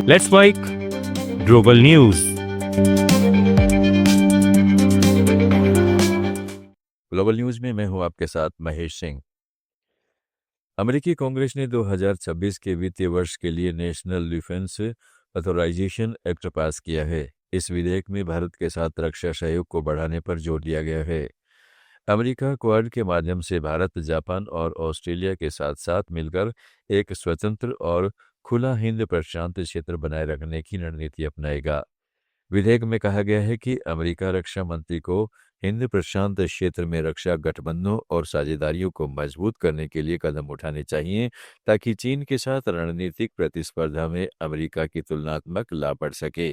Let's bike global news. Global news में मैं हूं आपके साथ महेश सिंह। अमेरिकी कांग्रेस ने 2026 के वित्तीय वर्ष के लिए national defence authorisation act pass किया है। इस विधेयक में भारत के साथ रक्षा सहयोग को बढ़ाने पर जोर दिया गया है। अमेरिका क्वाड के माध्यम से भारत, जापान और ऑस्ट्रेलिया के साथ साथ मिलकर एक स्वतंत्र और खुला हिंद प्रशांत क्षेत्र बनाए रखने की रणनीति अपनाएगा। विधेयक में कहा गया है कि अमेरिका रक्षा मंत्री को हिंद प्रशांत क्षेत्र में रक्षा गठबंधनों और साझेदारियों को मजबूत करने के लिए कदम उठाने चाहिए, ताकि चीन के साथ रणनीतिक प्रतिस्पर्धा में अमेरिका की तुलनात्मक लाभ बढ़ सके।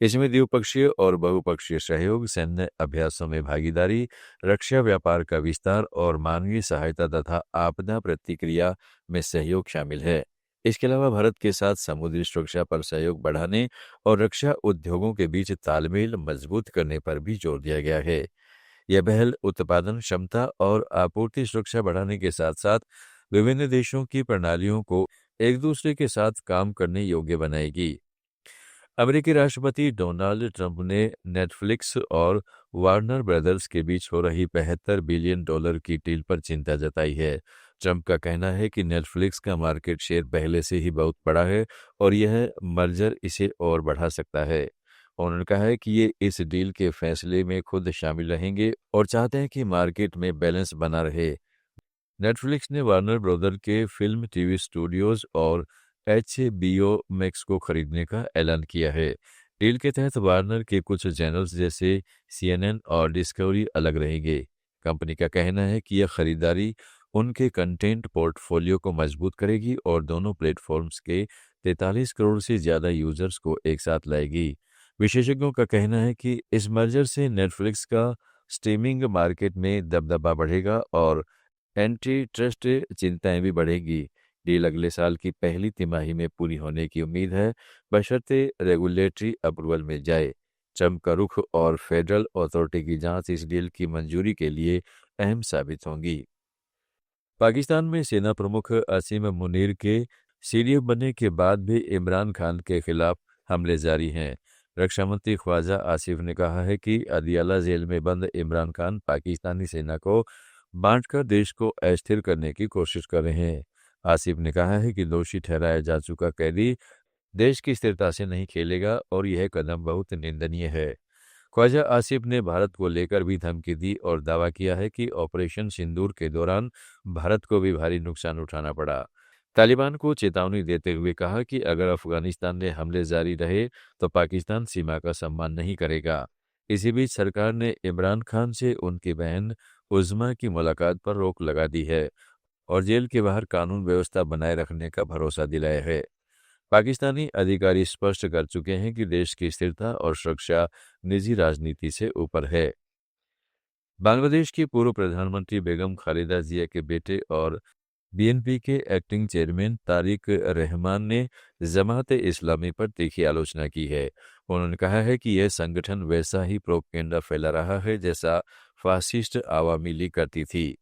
इसमें द्विपक्षीय और बहुपक्षीय सहयोग, सैन्य अभ्यासों में भागीदारी, रक्षा व्यापार का विस्तार और मानवीय सहायता तथा आपदा प्रतिक्रिया में सहयोग शामिल है। इसके अलावा भारत के साथ समुद्री सुरक्षा पर सहयोग बढ़ाने और रक्षा उद्योगों के बीच तालमेल मजबूत करने पर भी जोर दिया गया है। यह पहल उत्पादन क्षमता और आपूर्ति सुरक्षा बढ़ाने के साथ साथ विभिन्न देशों की प्रणालियों को एक दूसरे के साथ काम करने योग्य बनाएगी। अमेरिकी राष्ट्रपति डोनाल्ड ट्रंप ने नेटफ्लिक्स और वार्नर ब्रदर्स के बीच हो रही $75 बिलियन की डील पर चिंता जताई है। ट्रंप का कहना है कि नेटफ्लिक्स का मार्केट शेयर पहले से ही बहुत बड़ा है और यह मर्जर इसे और बढ़ा सकता है। उन्होंने कहा है कि ये इस डील के फैसले में खुद शामिल रहेंगे और चाहते हैं कि मार्केट में बैलेंस बना रहे। नेटफ्लिक्स ने वार्नर ब्रदर के फिल्म, टीवी स्टूडियोज और HBO मैक्स को खरीदने का ऐलान किया है। डील के तहत वार्नर के कुछ चैनल्स जैसे CNN और डिस्कवरी अलग रहेंगे। कंपनी का कहना है कि यह खरीदारी उनके कंटेंट पोर्टफोलियो को मजबूत करेगी और दोनों प्लेटफॉर्म्स के 43 करोड़ से ज़्यादा यूजर्स को एक साथ लाएगी। विशेषज्ञों का कहना है कि इस मर्जर से नेटफ्लिक्स का स्ट्रीमिंग मार्केट में दबदबा बढ़ेगा और एंटी ट्रस्ट चिंताएं भी बढ़ेगी। डील अगले साल की पहली तिमाही में पूरी होने की उम्मीद है, बशर्ते रेगुलेटरी अप्रूवल मिल जाए। ट्रंप का रुख और फेडरल अथॉरिटी की जांच इस डील की मंजूरी के लिए अहम साबित होंगी। पाकिस्तान में सेना प्रमुख आसिम मुनीर के सीडीएम बनने के बाद भी इमरान खान के खिलाफ हमले जारी हैं। रक्षा मंत्री ख्वाजा आसिफ ने कहा है कि अदियाला जेल में बंद इमरान खान पाकिस्तानी सेना को बांटकर देश को अस्थिर करने की कोशिश कर रहे हैं। आसिफ ने कहा है कि दोषी ठहराया जा चुका कैदी देश की स्थिरता से नहीं खेलेगा और यह कदम बहुत निंदनीय है। ख्वाजा आसिफ ने भारत को लेकर भी धमकी दी और दावा किया है कि ऑपरेशन सिंदूर के दौरान भारत को भी भारी नुकसान उठाना पड़ा। तालिबान को चेतावनी देते हुए कहा कि अगर अफगानिस्तान में हमले जारी रहे तो पाकिस्तान सीमा का सम्मान नहीं करेगा। इसी बीच सरकार ने इमरान खान से उनकी बहन उज़्मा की मुलाकात पर रोक लगा दी है और जेल के बाहर कानून व्यवस्था बनाए रखने का भरोसा दिलाया है। पाकिस्तानी अधिकारी स्पष्ट कर चुके हैं कि देश की स्थिरता और सुरक्षा निजी राजनीति से ऊपर है। बांग्लादेश की पूर्व प्रधानमंत्री बेगम खालिदा जिया के बेटे और BNP के एक्टिंग चेयरमैन तारिक रहमान ने जमात इस्लामी पर तीखी आलोचना की है। उन्होंने कहा है कि यह संगठन वैसा ही प्रोपेगेंडा फैला रहा है जैसा फासिस्ट आवामी लीग करती थी।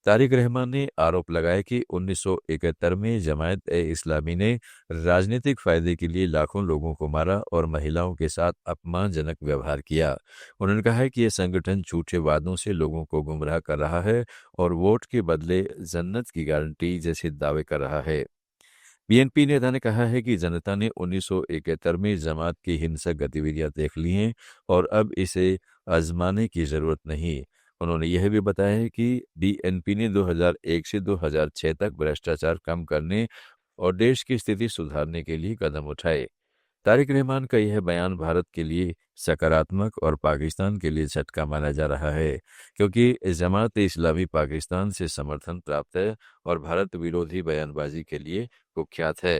तारिक रहमान ने आरोप लगाया कि 1971 में जमात-ए-इस्लामी ने राजनीतिक फायदे के लिए लाखों लोगों को मारा और महिलाओं के साथ अपमानजनक व्यवहार किया। उन्होंने कहा है कि यह संगठन झूठे वादों से लोगों को गुमराह कर रहा है और वोट के बदले जन्नत की गारंटी जैसे दावे कर रहा है। BNP नेता ने कहा है कि जनता ने 1971 में जमात की हिंसक गतिविधियां देख ली हैं और अब इसे आजमाने की जरूरत नहीं। उन्होंने यह भी बताया है कि BNP ने 2001 से 2006 तक भ्रष्टाचार कम करने और देश की स्थिति सुधारने के लिए कदम उठाए। तारिक रहमान का यह बयान भारत के लिए सकारात्मक और पाकिस्तान के लिए झटका माना जा रहा है, क्योंकि जमात इस्लामी पाकिस्तान से समर्थन प्राप्त है और भारत विरोधी बयानबाजी के लिए कुख्यात है।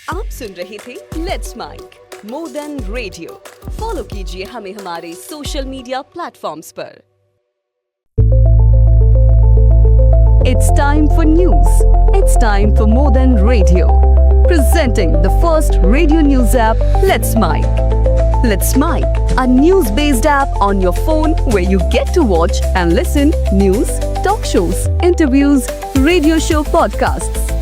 आप सुन रहे थे let's mike more than radio. Follow कीजिए हमें हमारे सोशल मीडिया प्लेटफॉर्म्स पर। It's time for news. It's time for more than radio. Presenting the first radio news app, Let's Mic. Let's Mic, a news-based app on your phone where you get to watch and listen news, talk shows, interviews, radio show podcasts.